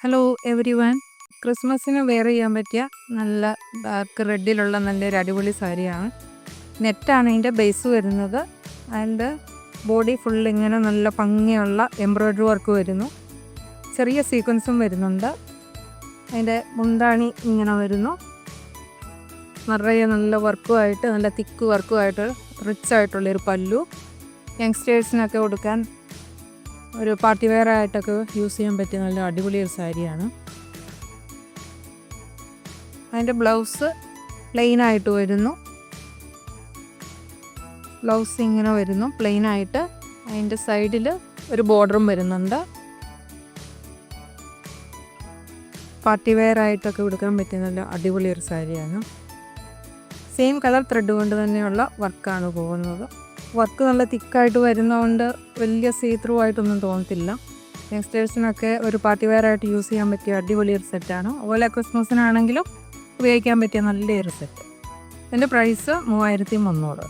Hello every one. ക്രിസ്മസിന് wear ചെയ്യാൻ പറ്റിയ നല്ല ഡാർക്ക് റെഡിലുള്ള നല്ലൊരു അടിപൊളി സാരിയാണ്. നെറ്റാണ് ഇതിൻ്റെ ബേസ് വരുന്നത്. ആൻഡ് ബോഡി ഫുൾ ഇങ്ങനെ നല്ല ഭംഗിയുള്ള എംബ്രോയ്ഡറി വർക്ക് വരുന്നു. ചെറിയ സീക്വൻസും വരുന്നുണ്ട്. അതിൻ്റെ മുന്താണി ഇങ്ങനെ വരുന്നു. നിറയെ നല്ല വർക്കുമായിട്ട്, നല്ല തിക്ക് വർക്കുമായിട്ട്, റിച്ച് ആയിട്ടുള്ളൊരു പല്ലു. യങ്സ്റ്റേഴ്സിനൊക്കെ കൊടുക്കാൻ ഒരു പാർട്ടി വെയർ ആയിട്ടൊക്കെ യൂസ് ചെയ്യാൻ പറ്റിയ നല്ല അടിപൊളി ഒരു സാരിയാണ്. അതിൻ്റെ ബ്ലൗസ് പ്ലെയിനായിട്ട് വരുന്നു. ബ്ലൗസ് ഇങ്ങനെ വരുന്നു പ്ലെയിനായിട്ട്. അതിൻ്റെ സൈഡിൽ ഒരു ബോർഡറും വരുന്നുണ്ട്. പാർട്ടി വെയർ ആയിട്ടൊക്കെ കൊടുക്കാൻ പറ്റിയ നല്ല അടിപൊളി ഒരു സാരിയാണ്. സെയിം കളർ ത്രെഡ് കൊണ്ട് തന്നെയുള്ള വർക്കാണ് പോകുന്നത്. വർക്ക് നല്ല തിക്കായിട്ട് വരുന്നതുകൊണ്ട് വലിയ സീ ത്രൂ ആയിട്ടൊന്നും തോന്നത്തില്ല. യങ്സ്റ്റേഴ്സിനൊക്കെ ഒരു പാർട്ടി വെയർ ആയിട്ട് യൂസ് ചെയ്യാൻ പറ്റിയ അടിപൊളി ഒരു സെറ്റാണ്. അതുപോലെ ക്രിസ്മസിനാണെങ്കിലും ഉപയോഗിക്കാൻ പറ്റിയ നല്ലൊരു സെറ്റ്. ഇതിൻ്റെ പ്രൈസ് 3300.